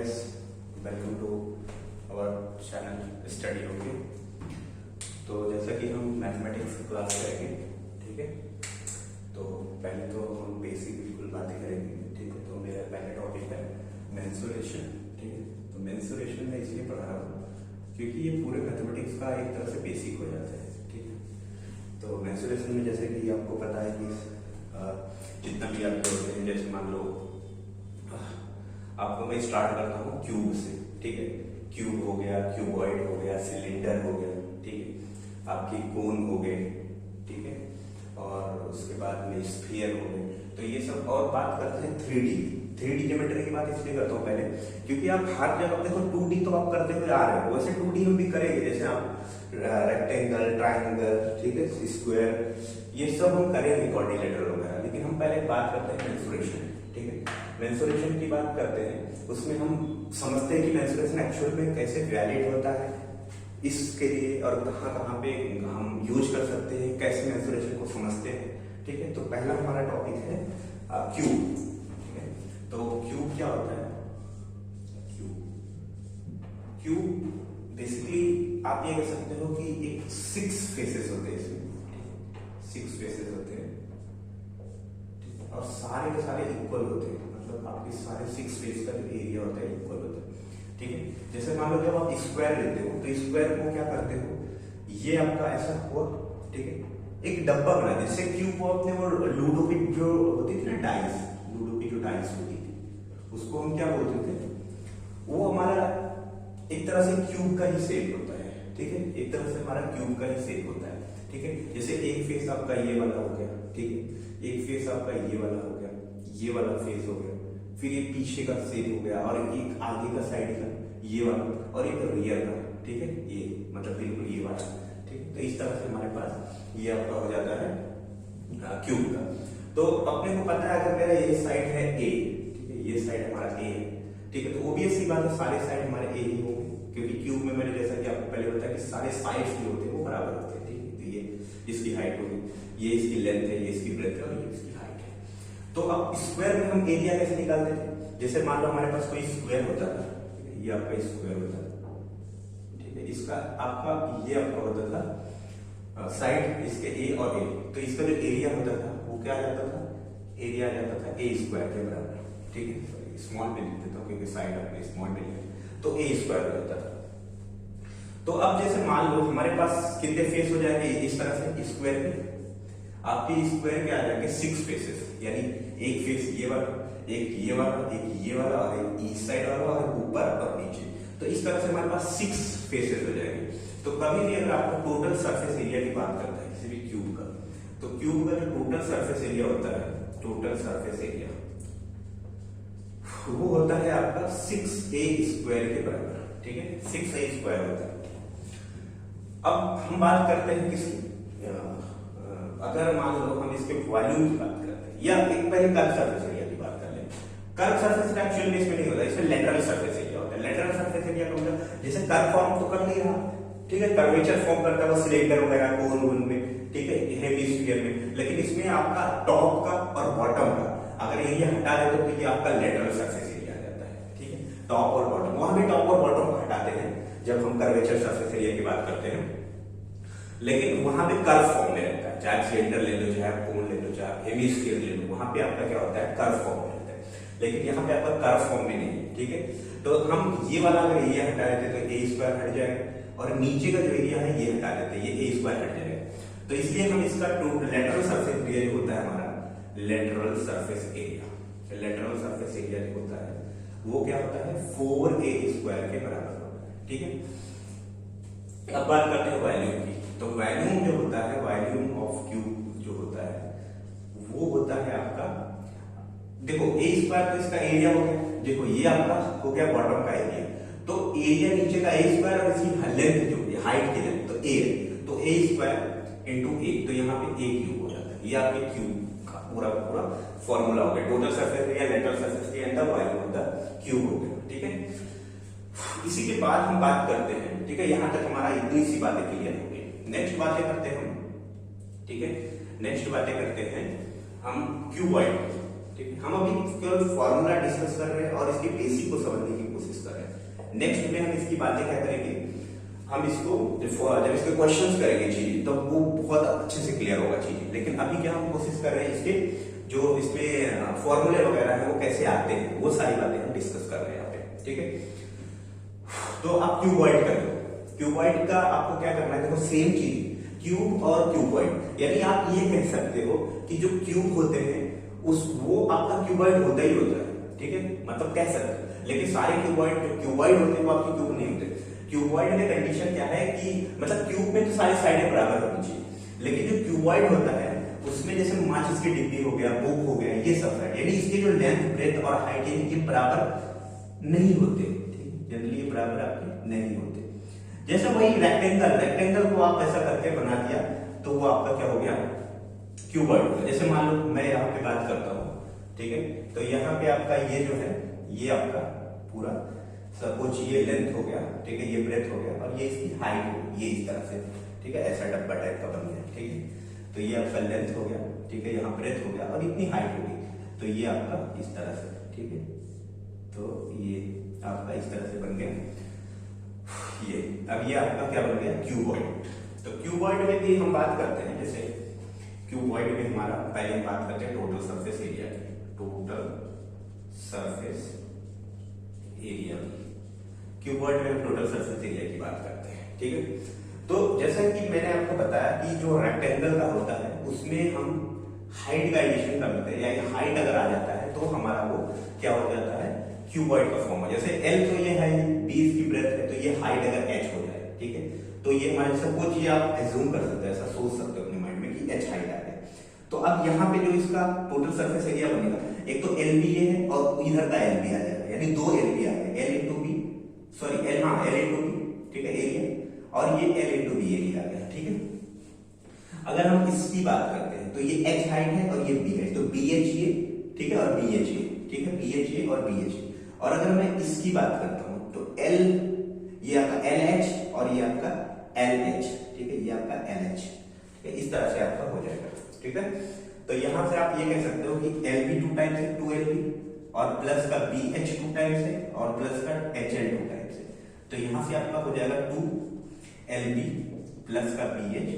guys, welcome to our channel study okay. तो जैसा कि हम मैथमेटिक्स क्लास करेंगे, ठीक है। तो पहले तो हम बेसिक बिल्कुल बातें करेंगे, ठीक है। तो मेरा पहला टॉपिक है मेंसुरेशन, ठीक है। तो मेंसुरेशन मैं इसलिए पढ़ा रहा हूँ क्योंकि ये पूरे मैथमेटिक्स का एक तरह से बेसिक हो जाता है, ठीक है। तो मेंसुरेशन में जैसे कि आपको पता है कि जितना भी आपके होते हैं, जैसे मान लो आपको मैं स्टार्ट करता हूँ क्यूब से, ठीक है। क्यूब हो गया, क्यूबॉइड हो गया, सिलेंडर हो गया, ठीक है। आपकी कोन हो गए, ठीक है। और उसके बाद में स्फीयर हो गए। तो ये सब, और बात करते हैं 3D ज्योमेट्री की बात इसलिए करता हूँ पहले क्योंकि आप हर जगह देखो 2D तो आप करते हुए आ रहे हो, वैसे 2D हम भी करेंगे। जैसे आप रेक्टेंगल, ट्राइंगल, ठीक है, स्क्वायर, ये सब हम करेंगे, कोऑर्डिनेटर वगैरह। लेकिन हम पहले बात करते हैं मेंसुरेशन, ठीक है। मेंसुरेशन की बात करते हैं, उसमें हम समझते हैं कि मेंसुरेशन एक्चुअल में कैसे वैलिड होता है इसके लिए, और कहाँ पे हम यूज कर सकते हैं, कैसे मेंसुरेशन को समझते हैं, ठीक है। तो पहला हमारा टॉपिक है क्यूब, ठीक है। तो क्यूब क्या होता है? क्यूब बेसिकली आप ये कह सकते हो कि एक 6 फेसेस होते हैं, इसमें 6 फेसेस होते हैं, और सारे के सारे इक्वल होते हैं। मतलब आपके सारे 6 फेस का जो एरिया होता है इक्वल होता है, ठीक है। जैसे मान लो जब आप स्क्वायर लेते हो तो स्क्वायर को क्या करते हो, ये आपका ऐसा हुआ, ठीक है। एक डब्बा बना, जैसे क्यूब को अपने वो लूडो की जो होती थी ना डाइस, लूडो की जो डाइस होती थी उसको हम क्या बोलते थे, वो हमारा एक तरह से क्यूब का ही शेप होता है, ठीक है। एक तरह से हमारा क्यूब का ही शेप होता है, ठीक है। जैसे एक फेस आपका ये वाला हो गया, ठीक है। एक फेस आपका ये वाला हो गया, ये वाला फेस हो गया, फिर ये पीछे का शेप हो गया, और एक आगे का साइड का ये वाला, और एक रियर का, ठीक है। ये मतलब बिल्कुल ये वाला, ठीक है। तो इस तरह से हमारे पास ये आपका हो जाता है क्यूब का। तो अपने को पता है अगर मेरा ये साइड है ए, ठीक है, ये साइड हमारा ए है, ठीक है। तो ऑब्वियस सी बात है सारे साइड हमारे ए ही होंगे, क्योंकि क्यूब में मैंने जैसा कि आपको पहले बताया कि सारे साइड्स जो होते हैं वो बराबर होते हैं, ठीक है। तो ये इसकी हाइट होगी, ये इसकी लेंथ है, ये इसकी ब्रेथ है, और ये इसकी हाइट है। तो अब स्क्वायर में हम एरिया कैसे निकालते थे? जैसे मान लो हमारे पास कोई स्क्वायर होता था, ये आपका स्क्वायर होता था, ठीक है। इसका आपका ये आपका होता था साइड इसके ए और ए, तो इसका जो एरिया होता था वो क्या आ जाता था, एरिया आ जाता था ए स्क्वायर के बराबर, ठीक है। स्मॉल में लिख देता हूँ क्योंकि साइड आपने स्मॉल में लिखा, तो ए स्क्वायर हो जाता था। तो अब जैसे मान लो हमारे पास कितने फेस हो जाएंगे इस तरह से स्क्वायर में, आपके स्क्वायर के आ जाएंगे 6 फेसेस, यानी एक फेस ये वाला, एक ये वाला, एक ये वाला, और एक इस साइड वाला, और ऊपर और नीचे। तो इस तरह से हमारे पास 6 फेसेस हो जाएंगे। तो कभी भी अगर आपको टोटल सरफेस एरिया की बात करता है किसी भी क्यूब का, तो क्यूब का जो टोटल सरफेस एरिया होता है, टोटल सरफेस एरिया वो होता है आपका 6a स्क्वायर के बराबर, ठीक है। 6a स्क्वायर होता है। अब हम बात करते हैं किसकी, अगर मान लो हम इसके वॉल्यूम की बात करते हैं, या एक पहले कर्व सरफेस एरिया की बात कर लें। कर्व सरफेस एक्चुअल में इसमें नहीं होता, इसमें लेटरल सरफेस एरिया होता है। लेटरल सरफेस एरिया का मतलब जैसे कर्व फॉर्म तो कर नहीं रहा, ठीक है, कर्वेचर फॉर्म करता है वो सिलेंडर वगैरह कोन में, ठीक है, हेमिस्फीयर में। लेकिन इसमें आपका टॉप का और बॉटम का अगर एरिया हटा दे तो ये आपका लेटरल सरफेस एरिया आ जाता है, ठीक है। टॉप और बॉटम, वहां भी टॉप और बॉटम को हटाते हैं जब हम कर्वेचर सरफेस एरिया की बात करते हैं, लेकिन वहां पे कर्व फॉर्म में रहता है। चाहे सिलेंडर ले लो, चाहे कोन ले लो, चाहे हेमिस्फीयर ले लो, वहां पे आपका क्या होता है, कर्व फॉर्म में रहता है। लेकिन यहाँ पे आपका कर्व फॉर्म में नहीं है, ठीक है। तो हम ये वाला अगर एरिया हटा देते तो ए स्क्वायर हट जाएगा, और नीचे का जो एरिया है ये हटा देते, ये ए स्क्वायर हट जाएगा। तो इसलिए हम इसका लेटरल सरफेस एरिया जो होता है हमारा, lateral surface area, lateral surface area जो होता है वो क्या होता है, 4a स्क्वायर के बराबर होता है, ठीक है। अब बात करते हैं वॉल्यूम की। तो वॉल्यूम जो होता है, वॉल्यूम ऑफ क्यूब जो होता है वो होता है आपका, देखो ए स्क्वायर तो इसका एरिया हो गया, देखो ये आपका हो गया बॉटम का एरिया, तो एरिया नीचे का ए स्क्वायर, और इसकी लेंथ जो हाइट की लेंथ तो ए, तो ए स्क्वायर इंटू ए, तो यहाँ पे ए क्यूब हो जाता है। ये आपके क्यूब का पूरा पूरा फॉर्मूला हो गया, total surface area, lateral surface area and the volume of the cube हो गया, ठीक है। इसी के बाद हम बात करते हैं, ठीक है, यहां तक हमारा इतनी सी बातें क्लियर हो गई। नेक्स्ट बातें करते हैं हम, ठीक है, नेक्स्ट बातें करते हैं हम क्यूबॉइड, ठीक है। हम अभी केवल फॉर्मूला डिस्कस कर रहे हैं और इसके बेसिक को समझने की कोशिश नेक्स्ट में हम इसकी बातें क्या करेंगे, हम इसको जब इसके क्वेश्चंस करेंगे चीजें तो वो बहुत अच्छे से क्लियर होगा चीजें। लेकिन अभी क्या हम कोशिश कर रहे हैं इसके जो इसमें फॉर्मूले वगैरह है वो कैसे आते हैं, वो सारी बातें हम डिस्कस कर रहे हैं यहाँ पे, ठीक है। तो आप क्यूबॉइड कर लो, क्यूबॉइड का आपको क्या करना है, देखो सेम चीज क्यूब और क्यूबॉइड, यानी आप ये कह सकते हो कि जो क्यूब होते हैं वो आपका क्यूबॉइड होता ही होता है, ठीक है, मतलब कह सकते हैं। लेकिन सारे क्यूबॉइड जो क्यूबॉइड होते हैं वो आपके क्यूब नहीं होते। क्यूबॉइड में कंडीशन क्या है कि मतलब क्यूब में तो सारी साइडें बराबर होनी चाहिए, लेकिन जो क्यूबॉइड होता है उसमें जैसे माचिस की डिब्बी हो गया, बुक हो गया, ये सब है, यानी इसके जो लेंथ ब्रेथ और हाइट ये बराबर नहीं होते, जनरली ये बराबर आपके नहीं होते। जैसे वही रेक्टेंगल को आप ऐसा करके बना दिया तो वो आपका क्या हो गया, क्यूबॉइड हो गया। जैसे मान लो मैं यहाँ पे बात करता हूँ, ठीक है, तो यहाँ पे आपका ये जो है ये आपका पूरा सपोज ये लेंथ हो गया, ठीक है, ये ब्रेथ हो गया और ये इसकी हाइट हो, ये इस तरह से, ठीक है, ऐसा डब्बा टाइप का बन गया, ठीक है। तो ये आपका लेंथ हो गया, ठीक है, यहाँ ब्रेथ हो गया और इतनी हाइट हो गई, तो ये आपका इस तरह से, ठीक है, तो ये आपका इस तरह से बन गया ये। अब ये आपका क्या बन गया, क्यूबॉइड। तो क्यूबॉइड में भी हम बात करते हैं, जैसे क्यूबॉइड में हमारा पहले हम बात करते हैं टोटल सरफेस एरिया की, टोटल सरफेस एरिया। क्यूबॉइड में हम टोटल सरफेस एरिया की बात करते हैं, ठीक है। तो जैसा कि मैंने आपको बताया कि जो रेक्टेंगल का होता है उसमें हम हाइट का एडिशन कर लेते हैं, यानी हाइट अगर आ जाता है तो हमारा वो क्या हो जाता है, क्यूबॉइड का फॉर्म है। जैसे एल तो ये है, बी इसकी ब्रेथ है, तो ये हाइट अगर एच हो जाए, ठीक है, तो ये हमारे सपोज ये आप एज्यूम कर सकते हैं, ऐसा सोच सकते हो अपने माइंड में कि एच हाइट आ गया। तो अब यहाँ पे जो इसका टोटल सरफेस एरिया बनेगा, एक तो एल बी ये है और इधर का एल बी आ जाएगा, यानी दो एल बी आ गए, L into B, sorry L, हाँ एल इंटू बी, ठीक है, एरिया, और ये एल इंटू बी एरिया आ गया, ठीक है। अगर हम इसकी बात करते हैं तो ये एच हाइट है और ये बी है, तो बी एच ये, ठीक है, और बी एच ये, ठीक है, बी एच ये और बी एच ये। और अगर मैं इसकी बात करता हूं तो एल, ये आपका एल एच और ये आपका एल एच, ठीक है, ये आपका एल एच, ठीक है, इस तरह से आपका हो जाएगा, ठीक है। तो यहां से आप ये कह सकते हो कि एल बी 2 टाइम्स है, 2 एल बी, और प्लस का बी एच 2 टाइम्स है, और प्लस का एच एल 2 टाइम्स है। तो यहां से आपका हो जाएगा 2 एल बी प्लस का बी एच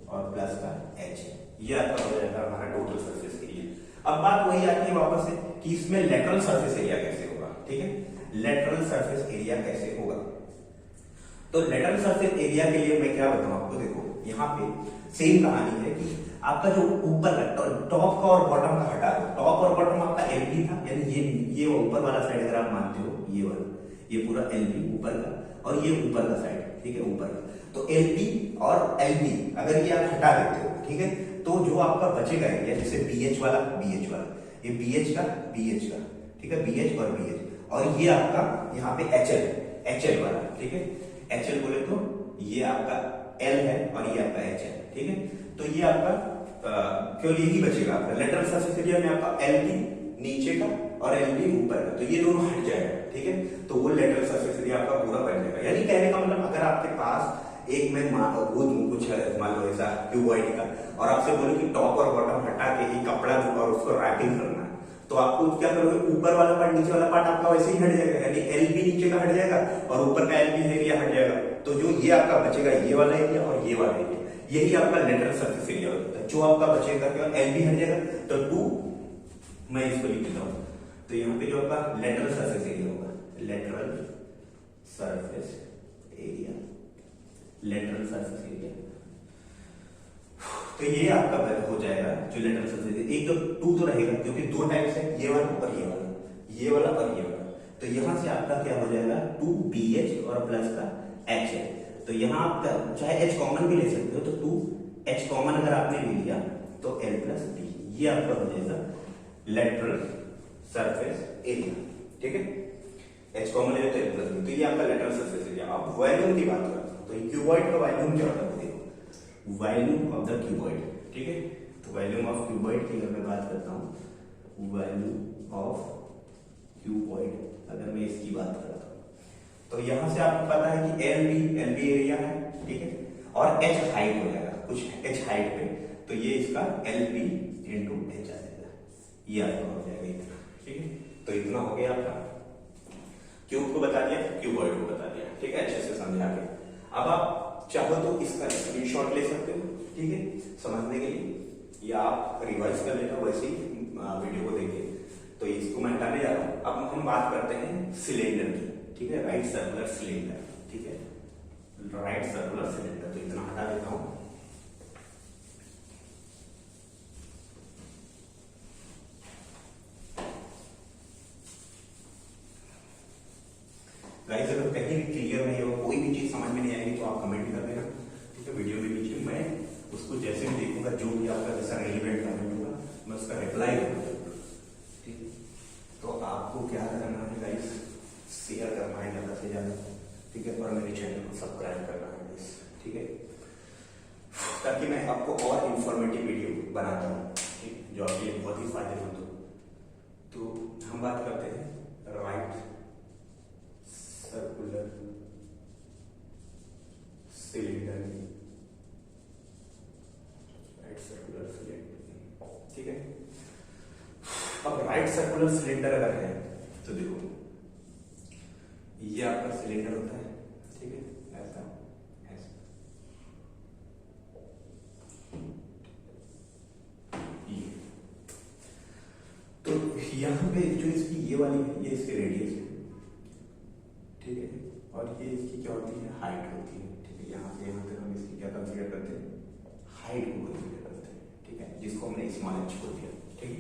और प्लस का एच, ये आपका हो जाएगा हमारा टोटल सरफेस एरिया। अब बात वही आती है वापस से कि इसमें लेटरल सरफेस एरिया कैसे होगा, ठीक है, लेटरल सरफेस एरिया कैसे होगा। तो लेटरल सरफेस एरिया के लिए मैं क्या बताऊं आपको, देखो यहाँ पे सेम कहानी है कि आपका जो ऊपर का टॉप का और बॉटम का हटा दो, टॉप और बॉटम आपका एल बी था, यानी ये ऊपर वाला साइड अगर आप मानते हो, ये वाला, ये पूरा एल बी ऊपर का, और ये ऊपर का साइड, ठीक है, ऊपर का। तो एल बी और एल बी अगर ये आप हटा देते हो, ठीक है, तो जो आपका बचेगा एरिया, जैसे बी एच वाला, बी एच वाला, ये बी एच का, बी एच का, ठीक है, बी एच और बी एच, और ये आपका यहाँ पे एच एल, एच एल वाला, ठीक है, एच एल बोले तो ये आपका एल है और ये आपका एच एल, ठीक है। तो ये आपका केवल यही बचेगा आपका लेटरल सरफेस एरिया में, आपका एल बी नीचे का और एल बी ऊपर का, तो ये दोनों हट जाएगा, ठीक है, तो वो लेटरल सरफेस एरिया आपका पूरा बन जाएगा। यानी कहने का मतलब अगर आपके पास एक मैं कुछ मान लो ऐसा क्यूबॉइड का, और आपसे बोले कि टॉप और बॉटम हटा के ही कपड़ा और उसको रैपिंग करना है, तो आपको क्या करोगे, ऊपर वाला पार्ट नीचे वाला पार्ट आपका वैसे ही हट जाएगा, यानी एल बी नीचे का हट जाएगा और ऊपर का एल बी एरिया हट जाएगा। तो जो ये आपका बचेगा ये वाला एरिया और ये वाला एरिया, यही आपका लेटरल सरफेस एरिया होता है। जो आपका बचेगा क्या, एल बी हट जाएगा, तो 2 मैं इसको लिख देता हूं, तो यहाँ पे जो आपका लेटरल सरफेस एरिया होगा, lateral surface area, lateral surface area, तो ये आपका हो जाएगा जो लेटरल सरफेस एरिया। एक तो 2 तो रहेगा क्योंकि 2 टाइप्स है, ये वाला और ये वाला, ये वाला और ये वाला, तो यहां से आपका क्या हो जाएगा 2 बी एच और प्लस का एच है। तो यहाँ आप चाहे एच कॉमन भी ले सकते हो, तो 2 एच कॉमन अगर आपने ले लिया तो एल प्लस बी, ये आपका हो जाएगा लेटरल सरफेस एरिया, ठीक है, एच कॉमन ले तो एल प्लस बी, तो ये आपका लेटरल सरफेस एरिया। अब वॉल्यूम की बात करते हैं, तो क्यूबॉइड का वॉल्यूम क्या होता है, देखो वॉल्यूम ऑफ द क्यूबॉइड, ठीक है, तो वॉल्यूम ऑफ क्यूबॉइड की अगर मैं बात करता हूं, वॉल्यूम ऑफ क्यूबॉइड अगर मैं इसकी बात करता हूं, तो यहां से आपको पता है कि एल बी एरिया है, ठीक है, और एच हाइट हो जाएगा कुछ एच हाइट पे, तो ये इसका एल बी इंटू एच आ जाएगा, ये आपका हो जाएगा इतना, ठीक है। तो इतना हो गया आपका क्यूब को बता दिया, क्यूबॉइड को बता दिया, ठीक है, अच्छे से समझा के। अब आप चाहो तो इसका स्क्रीनशॉट ले सकते हो, ठीक है, समझने के लिए, या आप रिवाइज कर लेना वैसे ही वीडियो को देखिए। तो इसको मैं हटाने जा रहा हूँ। अब हम बात करते हैं सिलेंडर की, ठीक है, राइट सर्कुलर सिलेंडर, ठीक है, राइट सर्कुलर सिलेंडर। तो इतना हटा देता हूं। गाइस अगर कहीं भी क्लियर नहीं हो, कोई भी चीज समझ में नहीं आएगी तो आप कमेंट कर देना, ठीक है, वीडियो के नीचे। मैं उसको जैसे भी देखूंगा, जो भी आपका जैसा रेलिवेंट कमेंट होगा मैं उसका रिप्लाई करूंगा, ठीक है। तो आपको क्या करना है गाइस, शेयर करना है ज्यादा से ज्यादा, ठीक है, और मेरे चैनल को सब्सक्राइब करना है गाइस, ठीक है, ताकि मैं आपको और इंफॉर्मेटिव वीडियो बनाता हूँ, ठीक, जो आपके लिए बहुत ही फायदेमंद हो। तो हम बात करते हैं राइट सर्कुलर सिलेंडर की, राइट सर्कुलर सिलेंडर, ठीक है। अब राइट सर्कुलर सिलेंडर अगर है तो देखो, ये आपका सिलेंडर होता है, ठीक है, ऐसा ऐसा, ये तो यहाँ पे जो इसकी ये वाली है, ये इसकी रेडियस है, ठीक है, और ये इसकी क्या होती है, हाइट होती है, ठीक है। यहाँ से यहाँ तक हम इसकी क्या कंसीडर करते हैं, हाइट को कंसीडर करते हैं, ठीक है, जिसको हमने स्मॉल h बोल दिया, ठीक है।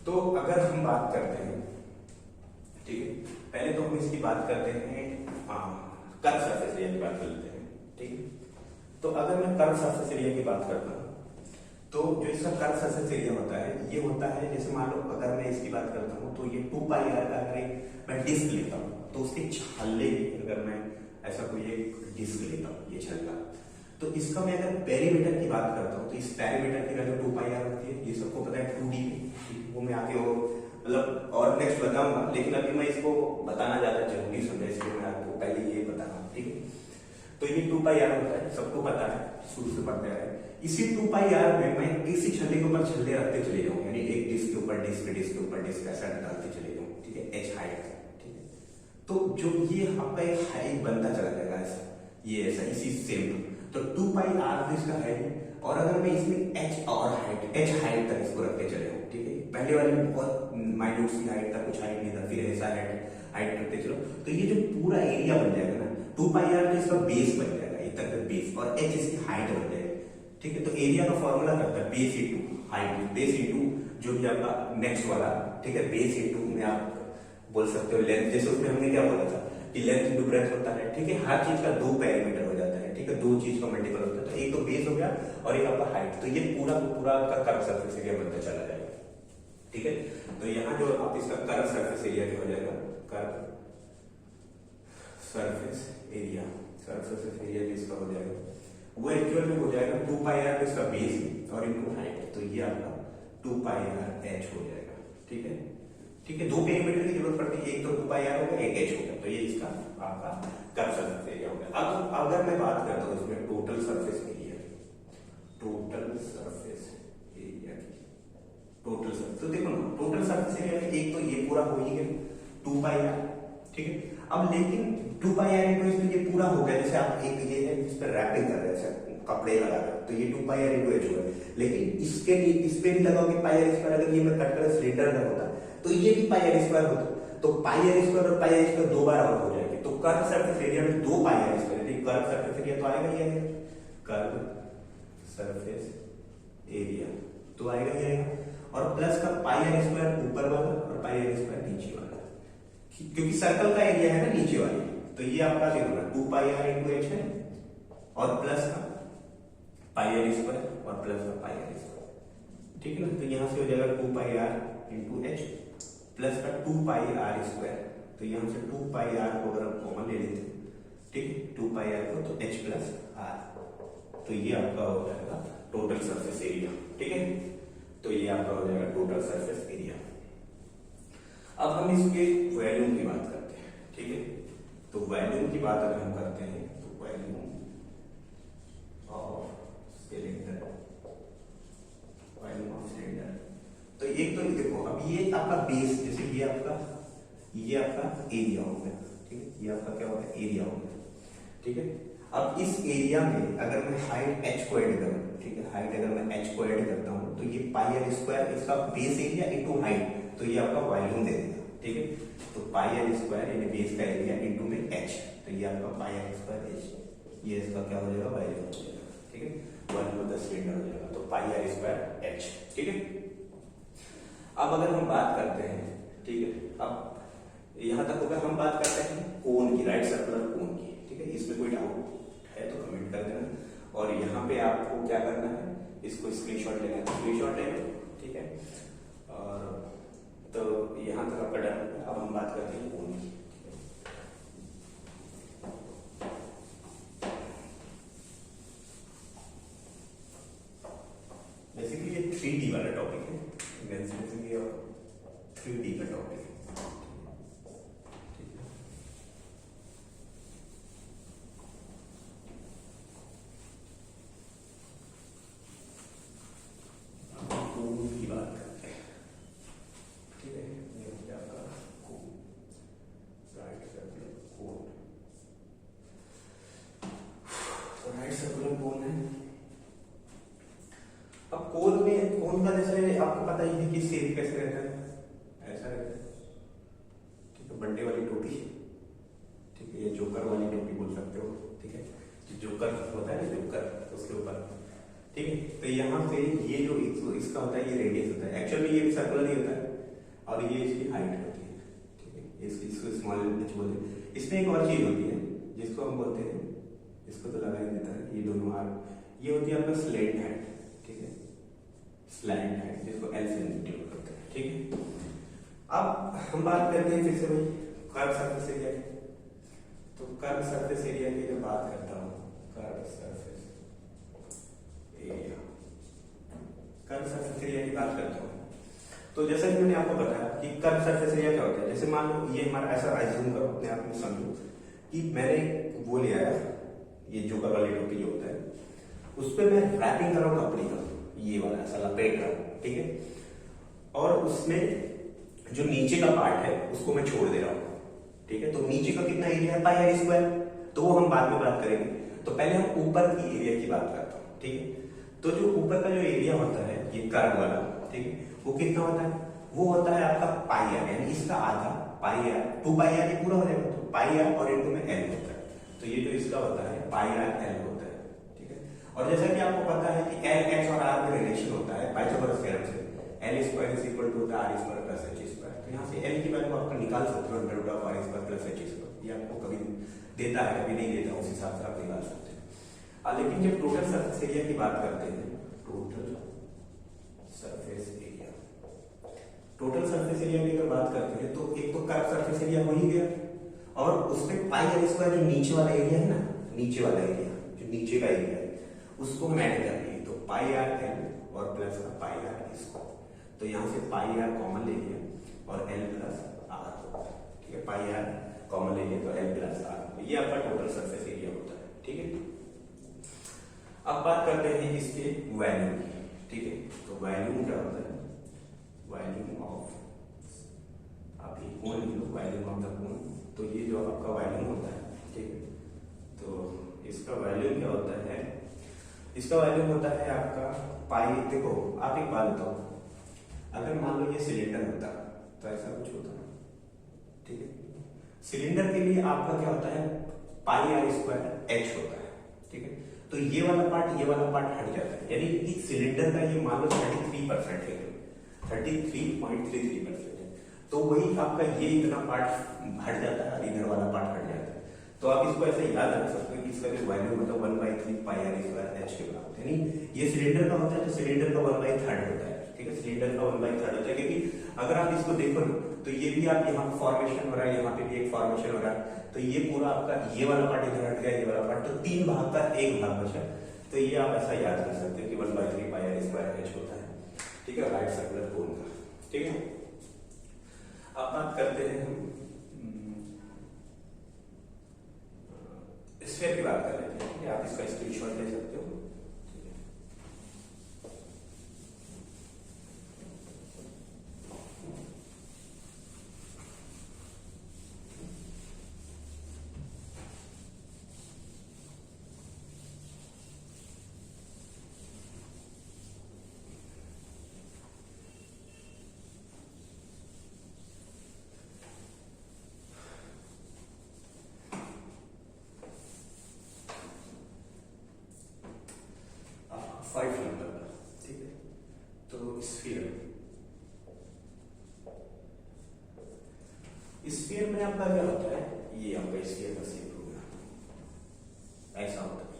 तो अगर हम बात करते हैं, ठीक है, पहले तो हम इसकी बात करते हैं कर्व सरफेस एरिया की बात कर लेते हैं, ठीक है। तो अगर मैं कर्व सरफेस एरिया की बात करता हूँ, तो जो इसका कर्व सरफेस एरिया होता है, ये होता है, जैसे मान लो अगर मैं इसकी बात करता हूँ तो ये 2 पाई आर का अगर मैं डिस्क लेता हूँ तो उसके छल्ले की, अगर मैं ऐसा कोई एक डिस्क लेता हूँ, ये छल्ला, तो इसका मैं अगर पेरीमीटर की बात करता हूँ तो इस पेरीमीटर की वैल्यू 2 पाई आर होती है। ये सबको पता है 2D में, वो मैं आगे वो मतलब और नेक्स्ट बताऊंगा, लेकिन अभी मैं इसको बताना ज्यादा जरूरी समझा, इसलिए मैं आपको पहले ये बताऊंगा, ठीक है। तो ये 2 पाई आर होता है, सबको पता है, शुरू से पढ़ते रहे। इसी 2 पाई आर में मैं इसी छल्ले के ऊपर छल्ले रखते चले जाऊँ, यानी एक डिस्क के ऊपर डिस्क, डिस्क के ऊपर डिस्क, ऐसा डालते चले जाऊँ, ठीक है, h हाइट, ठीक है। तो जो ये आपका एक हाइट बनता चला जाएगा ऐसा, ये ऐसा इसी सेम, तो 2 पाई आर तो इसका है। और अगर मैं इसमें h और हाइट, h हाइट तक इसको रखते चले जाऊँ, ठीक है, पहले वाले में बहुत माइन्यूट सी हाइट था, कुछ हाइट नहीं था, फिर ऐसा हाइट रखते चलो, तो ये जो पूरा एरिया बन जाएगा ना, 2 पाई आर तो इसका बेस बन जाएगा, इतना का बेस, और h इसकी हाइट बन जाएगी, ठीक है। तो एरिया का फॉर्मूला करता है base into height, base into जो भी आपका नेक्स्ट वाला, ठीक है, बेस इंटू में आप बोल सकते हो लेंथ, जैसे उसमें हमने क्या बोला था कि लेंथ इंटू ब्रेड्थ होता है, ठीक है, हर चीज का 2 पैरामीटर हो जाता है, ठीक है, 2 चीज का मल्टीपल होता है, तो एक तो बेस हो गया और एक आपका हाइट, तो ये पूरा पूरा का कर्व सरफेस एरिया बनता चला जाएगा, ठीक है। तो यहाँ जो आप इसका कर्व सरफेस एरिया जो हो जाएगा, curve surface area, curve surface area जिसका हो जाएगा वो एक्चुअल में हो जाएगा 2 पाई आर इसका बेस और इनटू हाइट, तो ये आपका 2 पाई आर h हो जाएगा, ठीक है, ठीक है। 2 पेरीमीटर की जरूरत पड़ती है, एक तो 2 पाई आर हो गया, एक h हो गया, तो ये इसका आपका कर्व सरफेस एरिया हो गया। अब अगर मैं बात करता हूँ इसमें total surface area, total surface area की, टोटल सरफेस, तो देखो ना, टोटल सरफेस एरिया में एक तो ये पूरा हो ही गया 2 पाई आर, ठीक है। अब लेकिन 2 पाई आर इनटू इसमें ये पूरा हो गया, जैसे आप एक ये है इस पर रैपिंग कर रहे हैं, कपड़े लगा रहे हैं, तो ये 2 पाई आर इनटू h हुआ, लेकिन इसके लिए इस पे भी लगाओगे पाई आर स्क्वायर, अगर ये मैं कट कर सिलेंडर का होता तो ये भी पाई आर स्क्वायर होता, तो पाई आर स्क्वायर और पाई आर स्क्वायर 2 बार आउट हो जाएंगे, तो कर्व सरफेस एरिया में 2 पाई आर स्क्वायर, ठीक, कर्व सरफेस एरिया तो आएगा ही आएगा, कर्व सरफेस एरिया तो आएगा ही आएगा, और प्लस का पाई आर स्क्वायर ऊपर वाला और पाई आर स्क्वायर नीचे वाला, क्योंकि सर्कल का एरिया है ना नीचे वाली, तो ये आपका देखो 2 पाई आर इनटू h है, और प्लस का पाई आर स्क्वायर और प्लस का पाई आर स्क्वायर, ठीक है ना। तो यहां से हो जाएगा 2 pi are into h plus का 2 पाई आर स्क्वायर, तो यहां से 2 पाई आर को अगर हम कॉमन ले लेते हैं, ठीक है, 2 पाई आर को, तो h प्लस r, तो ये आपका हो जाएगा टोटल सरफेस एरिया, ठीक है। तो ये आपका हो जाएगा टोटल सरफेस एरिया। अब हम इसके वॉल्यूम की बात करते हैं, ठीक है। तो वॉल्यूम की बात अगर हम करते हैं तो volume of cylinder, volume of cylinder, तो एक तो देखो अब ये आपका बेस, जैसे ये आपका ये आपका एरिया हो गया, ठीक है, ये आपका क्या हो गया, एरिया हो गया, ठीक है। अब इस एरिया में अगर मैं हाइट h को ऐड करूं, ठीक है, हाइट अगर मैं h को ऐड करता हूं तो ये पाई आर स्क्वायर इसका बेस एरिया इनटू हाइट, तो ये आपका वॉल्यूम दे देगा, ठीक है। तो पाई आर स्क्वायर यानी बेस का एरिया इनटू में h, तो ये आपका पाई आर स्क्वायर h, ये इसका क्या हो जाएगा, वॉल्यूम हो जाएगा, ठीक है, वॉल्यूम ऑफ द सिलेंडर हो जाएगा, तो पाई आर स्क्वायर h, ठीक है। अब अगर हम बात करते हैं, ठीक है, अब यहां तक अगर हम बात करते हैं कोन की, राइट सर्कुलर कोन की, ठीक है, इसमें कोई डाउट है तो कमेंट कर देना। और यहाँ पे आपको क्या करना है, इसको स्क्रीनशॉट लेना है, स्क्रीनशॉट ले लो, ठीक है। और तो यहाँ तक आपका डन है। अब हम बात करते हैं कोन की। बेसिकली ये 3D वाला टॉपिक है, बेसिकली ये 3D का टॉपिक है। कोन का जैसे आपको पता ही है कि शेप कैसे रहता है, ऐसा रहता है, ठीक है, बंडे वाली टोपी, ठीक है, ये जोकर वाली टोपी बोल सकते हो, ठीक है, जो जोकर होता है, जोकर उसके ऊपर, ठीक है। तो यहाँ से ये जो इसका होता है, ये रेडियस होता है, एक्चुअली ये सर्कुलर ही होता है, और ये इसकी हाइट होती है, ठीक है, इसको स्मॉल एच बोलते हैं। इसमें एक और चीज होती है जिसको हम बोलते हैं, इसको तो लगा ही देता है, ये दोनों आर, ये होती है आपका स्लेंट हाइट, ठीक है, स्लैंट है, जिसको एल से इंडिकेट करते हैं, ठीक है। अब हम बात करते हैं फिर से वही कर्व सरफेस एरिया की। तो कर्व सरफेस एरिया की जब बात करता हूँ, curve surface area, curve surface area की बात करता हूँ, तो जैसा कि मैंने आपको बताया कि कर्व सरफेस एरिया क्या होता है, जैसे मान लो ये हमारा ऐसा एज्यूम करो, अपने आप में समझो कि मैंने वो लिया है, ये जोकर वाली टोपी जो होता है, उस पर मैं रैपिंग कर रहा हूँ कपड़े का, ये वाला ऐसा लपेट रहा हूं, ठीक है, और उसमें जो नीचे का पार्ट है उसको मैं छोड़ दे रहा हूं, ठीक है। तो नीचे का कितना एरिया है, पाई आर स्क्वायर, तो वो हम बाद में बात करेंगे। तो पहले हम ऊपर की एरिया की बात करता हूं, ठीक है। तो जो ऊपर का जो एरिया होता है, ये कर्व वाला, ठीक है, वो कितना होता है, वो होता है आपका पाई आर, यानी इसका आधा पाई आर, 2 पाई आर, ये पूरा हो जाएगा, तो पाई आर और इनटू में एल होता है, तो ये जो इसका होता है पाई आर एल होता है, ठीक है। और जैसा कि आपको पता है कि एल एच और आर में रिलेशन होता है पाइथागोरस थ्योरम से, L square is equal to R square plus H square, तो यहाँ से एल की वैल्यू आप निकाल सकते हो under root of R square plus H square, ये आपको कभी देता है कभी नहीं देता, उस हिसाब से आप निकाल सकते हैं। लेकिन जब टोटल सरफेस एरिया की बात करते हैं, total surface area, total surface area की अगर बात करते हैं, तो एक तो कर्व सरफेस एरिया हो ही गया, और उसमें पाई आर स्क्वायर जो नीचे वाला एरिया है ना, नीचे वाला एरिया जो नीचे का एरिया है उसको हम ऐड कर लेंगे, तो पाई आर एल और प्लस का पाई आर इसको, तो यहाँ से पाई आर कॉमन ले लिया और एल प्लस आर, ठीक है, पाई आर कॉमन ले लिया तो एल प्लस आर, ये आपका टोटल सरफेस एरिया होता है, ठीक है। अब बात करते हैं इसके वैल्यूम की, ठीक है। तो वैल्यूम क्या होता है, वैल्यूम ऑफ, आप ये कोण लिख लो, वैल्यूम ऑफ द कोण, तो ये जो आपका वैल्यूम होता है, ठीक है, तो इसका वैल्यूम क्या होता है, इसका वैल्यूम होता है आपका पाई, देखो आप एक बात बताओ, अगर मान लो ये सिलेंडर होता तो ऐसा कुछ होता, ठीक है, सिलेंडर के लिए आपका क्या होता है, पाई आर स्क्वायर एच होता है, ठीक है। तो ये वाला पार्ट हट जाता है, यानी कि सिलेंडर का ये मान लो 33% है, 33.33% है, तो वही आपका ये इतना पार्ट हट जाता है और इधर वाला पार्ट हट जाता है। तो आप इसको ऐसे याद रख सकते हो कि इसका जो वैल्यू मतलब 1/3 पाई आर स्क्वायर एच के बराबर, यानी ये सिलेंडर का होता है तो सिलेंडर का 1/3 होता है, ठीक है, सिलेंडर का 1/3 होता है, क्योंकि अगर आप इसको देखो ना तो ये भी आप यहाँ फॉर्मेशन हो रहा है, यहाँ पे भी एक फॉर्मेशन हो रहा है, तो ये पूरा आपका ये वाला पार्ट इधर हट गया, ये वाला पार्ट, तो 3 भाग का 1 भाग बचा, तो ये आप ऐसा याद कर सकते हो कि 1/3 पाई आर स्क्वायर एच होता है, ठीक है, राइट सर्कुलर कोन का, ठीक है। अब बात करते हैं हम स्फीयर की बात कर लेते हैं, आप इसका स्क्रीनशॉट ले सकते हो, ठीक है। का क्या होता है, ये आपका स्फीयर का शेप हो गया, ऐसा होता है,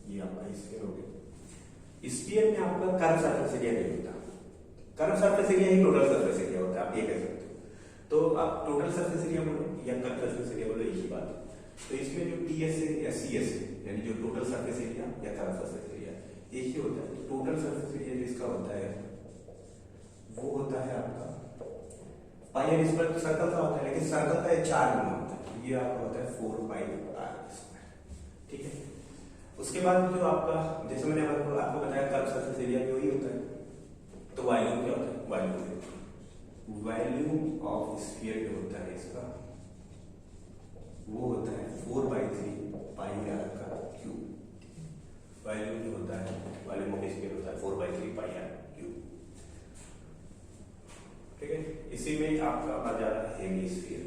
ये आपका स्फीयर हो गया। स्फीयर में आपका कर्व सरफेस एरिया नहीं होता, कर्व सरफेस एरिया ही टोटल सरफेस एरिया होता है, आप ये कह सकते हो। तो आप टोटल सरफेस एरिया बोलो या कर्व सरफेस एरिया बोलो, एक ही बात है। तो इसमें जो टीएस है या सीएस है, यानी जो टोटल सरफेस एरिया या कर्व सरफेस एरिया एक ही होता है। तो टोटल सरफेस एरिया जो इसका होता है वो होता है आपका पाई आर स्क्वायर। सर्कल का होता है, लेकिन सर्कल का 4 गुना होता है, ये आपका होता है 4 पाई आर स्क्वायर, ठीक है। उसके बाद जो आपका, जैसे मैंने आपको बताया कर्व सरफेस एरिया भी वही होता है। तो वॉल्यूम क्या होता है, वॉल्यूम ऑफ स्फीयर जो होता है इसका वो होता है 4/3 पाई आर का क्यूब। वॉल्यूम जो होता है, वॉल्यूम ऑफ स्फीयर होता है 4/3 पाई आर क्यूब, ठीक है। इसी में आपका आ जा रहा है हेमी स्फीयर।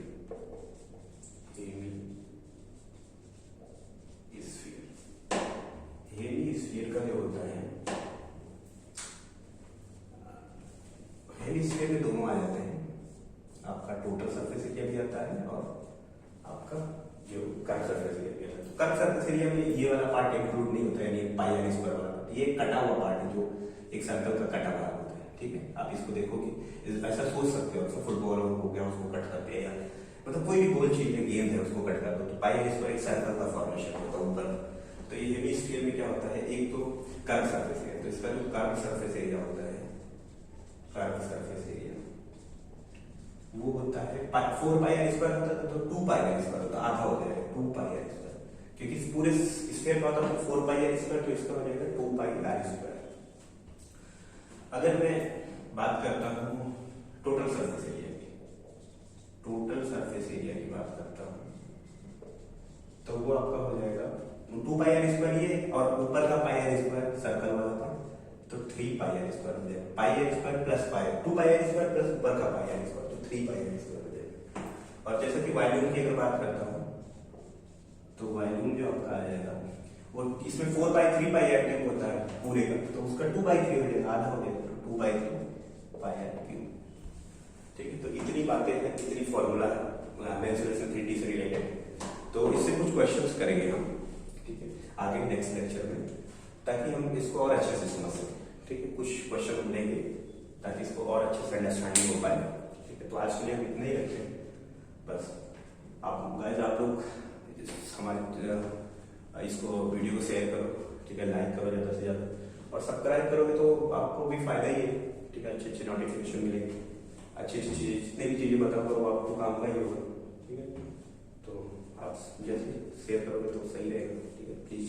हेमी स्फीयर का जो होता है, हेमी स्फीयर में दोनों आ जाते हैं, आपका टोटल सरफेस एरिया भी आता है और आपका जो कर्व सरफेस एरिया भी आता है। तो कर्व सरफेस एरिया में ये वाला पार्ट इंक्लूड नहीं होता है, यानी पाई आर स्क्वायर वाला पार्ट, ये कटा हुआ पार्ट है जो एक सर्कल का कटा हुआ होता है, ठीक है। आप इसको देखोगे ऐसा सोच सकते हो, फुटबॉल हो गया उसको कट करते हैं, या मतलब कोई भी गोल चीज है, गेंद है, उसको कट कर दो तो पाई आर स्क्वायर एक सर्कल का फॉर्मेशन होता है ऊपर। तो ये हेमी स्फीयर में क्या होता है, एक तो कर्व सरफेस एरिया, तो इसका जो कर्व सरफेस एरिया होता है, कर्व सरफेस एरिया वो होता है 4 पाई आर स्क्वायर होता है, तो 2 पाई आर स्क्वायर होता है, आधा हो जाएगा 2 पाई आर स्क्वायर, क्योंकि इस पूरे स्फीयर का होता है 4 पाई आर स्क्वायर, तो इसका हो जाएगा 2 पाई आर स्क्वायर। अगर मैं बात करता हूं टोटल सरफेस एरिया की, टोटल सरफेस एरिया की बात करता हूं तो वो आपका हो जाएगा 2 पाई आर स्क्वायर ये, और ऊपर का पाई आर स्क्वायर सर्कल वाला था तो 3 पाई आर स्क्वायर हो जाएगा, pi R square plus pi, 2 pi R square plus ऊपर का पाई आर स्क्वायर, तो 3 पाई आर स्क्वायर हो जाएगा। और जैसे कि वॉल्यूम की अगर बात करता हूं तो वॉल्यूम जो आपका आ जाएगा वो इसमें 4/3 पाई आर क्यूब होता है पूरे का, तो उसका 2/3 हो जाएगा, आधा हो जाएगा, तो 2/3 पाई आर क्यूब, ठीक है। तो इतनी बातें हैं, इतनी फॉर्मूला है मेंसुरेशन 3D से रिलेटेड। तो इससे कुछ क्वेश्चंस करेंगे हम, ठीक है, आगे नेक्स्ट लेक्चर में, ताकि हम इसको और अच्छे से समझ सकें, ठीक है। कुछ क्वेश्चन हम लेंगे ताकि इसको और अच्छे से अंडरस्टैंडिंग हो पाए, ठीक है। तो आज के लिए हम इतना ही रखते हैं बस। आप गाइस, आप लोग हमारे इसको वीडियो को शेयर करो, ठीक है, लाइक करो ज़्यादा से ज़्यादा, और सब्सक्राइब करोगे तो आपको भी फायदा ही है, ठीक है। अच्छे अच्छे नोटिफिकेशन मिलेंगे, अच्छी अच्छी चीज़ें, जितनी भी चीज़ें बताऊंगा वो आपको काम का ही होगा, ठीक है। तो आप जैसे शेयर करोगे तो सही रहेगा, ठीक है। प्लीज़